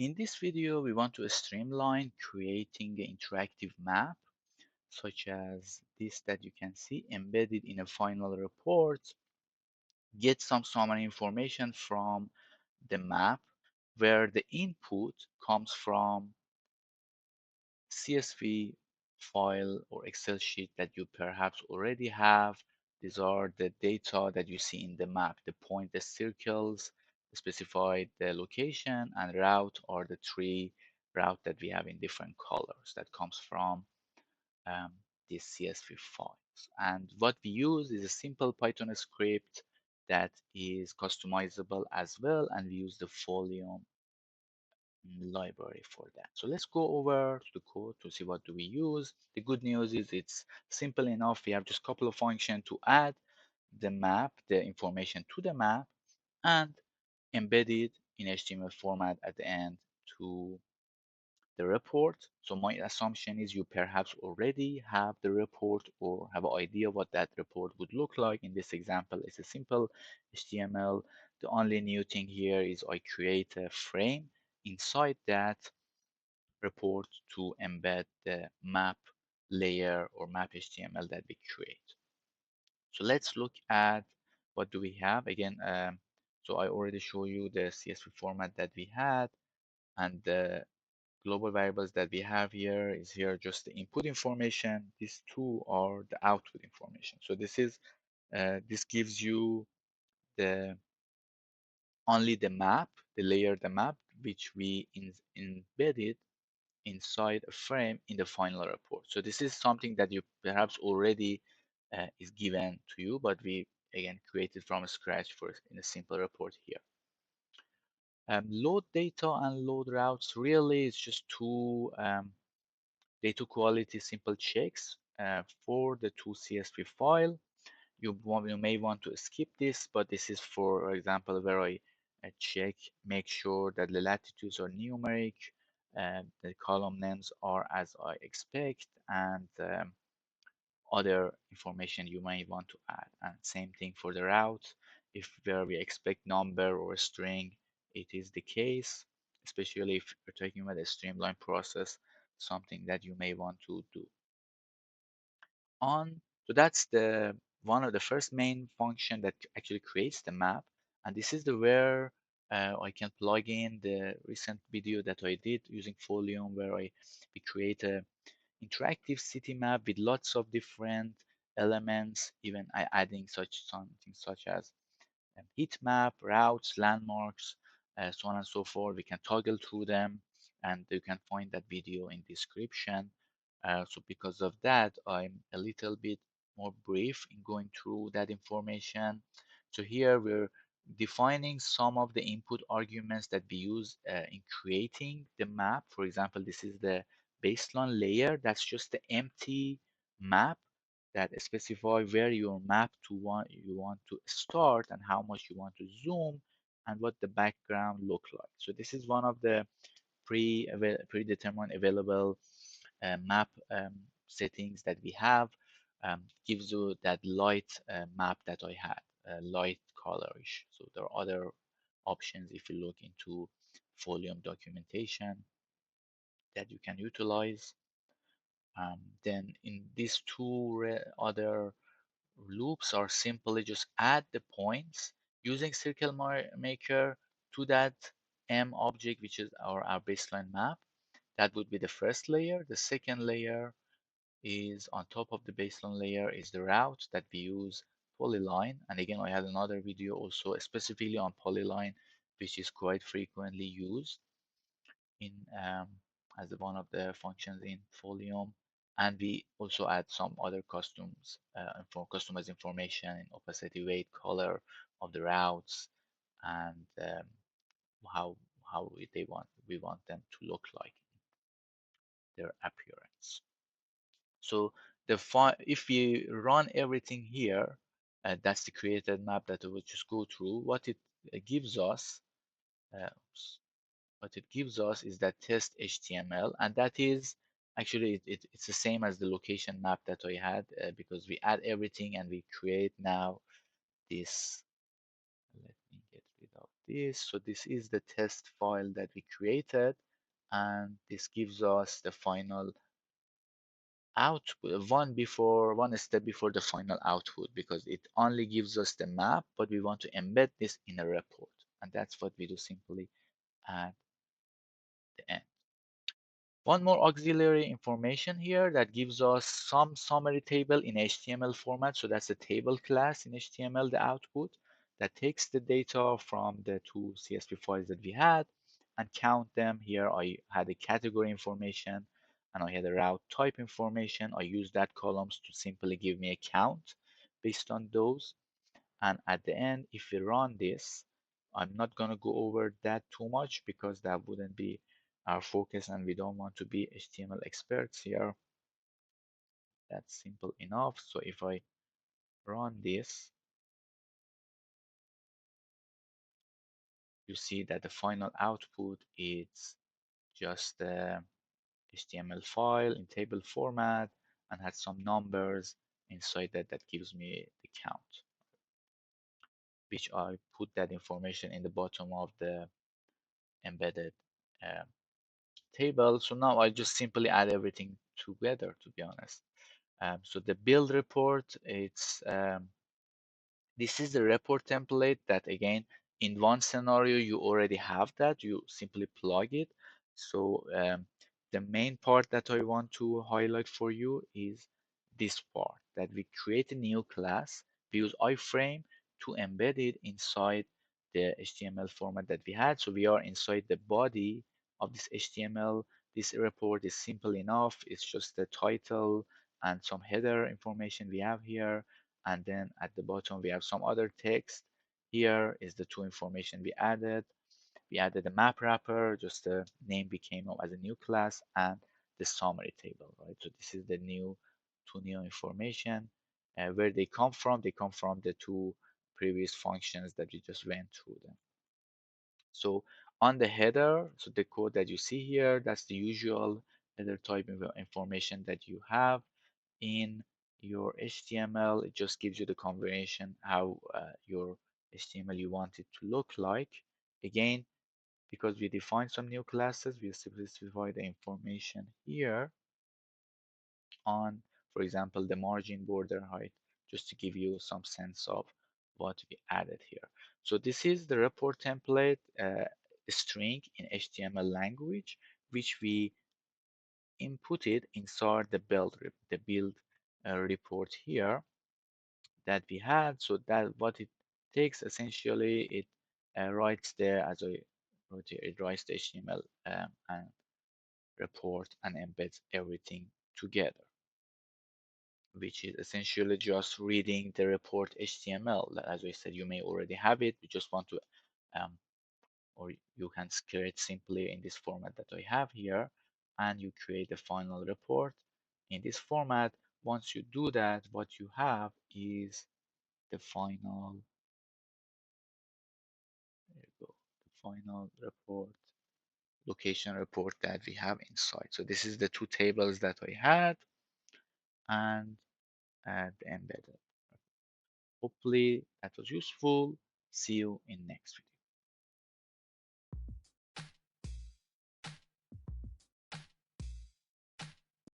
In this video, we want to streamline creating an interactive map, such as this that you can see embedded in a final report, get some summary information from the map, where the input comes from CSV file or Excel sheet that you perhaps already have. These are the data that you see in the map. The point, the circles specify the location, and route are the three route that we have in different colors that comes from um, these CSV files. And what we use is a simple Python script that is customizable as well, and we use the folium library for that. So let's go over to the code to see what do we use. The good news is it's simple enough. We have just a couple of functions to add the map, the information to the map, and embed it in HTML format at the end to the report. So my assumption is you perhaps already have the report or have an idea what that report would look like. In this example, it's a simple HTML. The only new thing here is I create a frame inside that report to embed the map layer or map HTML that we create. So let's look at what do we have. Again, so I already show you the CSV format that we had, and the global variables that we have here is here just the input information. These two are the output information. So this gives you the only the map, the layer, the map, which we embedded inside a frame in the final report. So this is something that you perhaps already is given to you, but we again created from scratch for in a simple report here. Load data and load routes really is just two data quality simple checks for the two CSV file. You may want to skip this, but this is for example where I check, make sure that the latitudes are numeric, the column names are as I expect, and other information you may want to add. And same thing for the route. If where we expect number or string, it is the case, especially if you're talking about a streamlined process, something that you may want to do. So that's the one of the first main function that actually creates the map. And this is the where I can plug in the recent video that I did using Folium, where we create a interactive city map with lots of different elements, even adding something such as heat map, routes, landmarks, so on and so forth. We can toggle through them, and you can find that video in description. So because of that, I'm a little bit more brief in going through that information. So here we're defining some of the input arguments that we use in creating the map. For example, this is the baseline layer. That's just the empty map that specify where your map you want to start and how much you want to zoom and what the background look like. So this is one of the predetermined available map settings that we have. Gives you that light map that I had, light colorish. So there are other options if you look into Folium documentation that you can utilize. Then in these two other loops are simply just add the points using circle maker to that M object, which is our baseline map. That would be the first layer. The second layer is on top of the baseline layer is the route that we use polyline. And again, I had another video also specifically on polyline, which is quite frequently used in as one of the functions in Folium. And we also add some other customs for customized information in opacity, weight, color of the routes, and how we want them to look like, their appearance. So if we run everything here, that's the created map that we will just go through. What it gives us, what it gives us is that test HTML, and that is actually it's the same as the location map that I had because we add everything and we create now this. Let me get rid of this. So this is the test file that we created, and this gives us the final output, one step before the final output, because it only gives us the map, but we want to embed this in a report. And that's what we do simply at the end. One more auxiliary information here that gives us some summary table in HTML format. So that's a table class in HTML, the output that takes the data from the two CSV files that we had and count them. Here I had a category information and I had a route type information. I use that columns to simply give me a count based on those. And at the end, if we run this, I'm not going to go over that too much because that wouldn't be our focus and we don't want to be HTML experts here. That's simple enough. So if I run this, you see that the final output is just a HTML file in table format and has some numbers inside that gives me the count, which I put that information in the bottom of the embedded um, table. So now I just simply add everything together, to be honest. So the build report, this is the report template that again, in one scenario, you already have that, you simply plug it. So the main part that I want to highlight for you is this part, that we create a new class, we use iframe to embed it inside the HTML format that we had. So we are inside the body of this HTML. This report is simple enough. It's just the title and some header information we have here, and then at the bottom we have some other text. Here is the two information we added. We added a map wrapper, just the name became as a new class, and the summary table, right? So this is the two new information. Where they come from? They come from the two previous functions that we just went through them. So on the header, so the code that you see here, that's the usual header type information that you have in your HTML. It just gives you the configuration how your HTML you want it to look like. Again, because we defined some new classes, we specify the information here on, for example, the margin border height, just to give you some sense of what we added here. So this is the report template string in HTML language, which we inputted inside the build report here that we had. So that what it takes essentially, it writes there, as I wrote here, it writes the HTML and report and embeds everything together, which is essentially just reading the report HTML. As I said, you may already have it. You just want to, or you can create simply in this format that I have here, and you create the final report in this format. Once you do that, what you have is the final, there you go, the final report, location report that we have inside. So this is the two tables that I had and the embedded. Hopefully that was useful. See you in next video.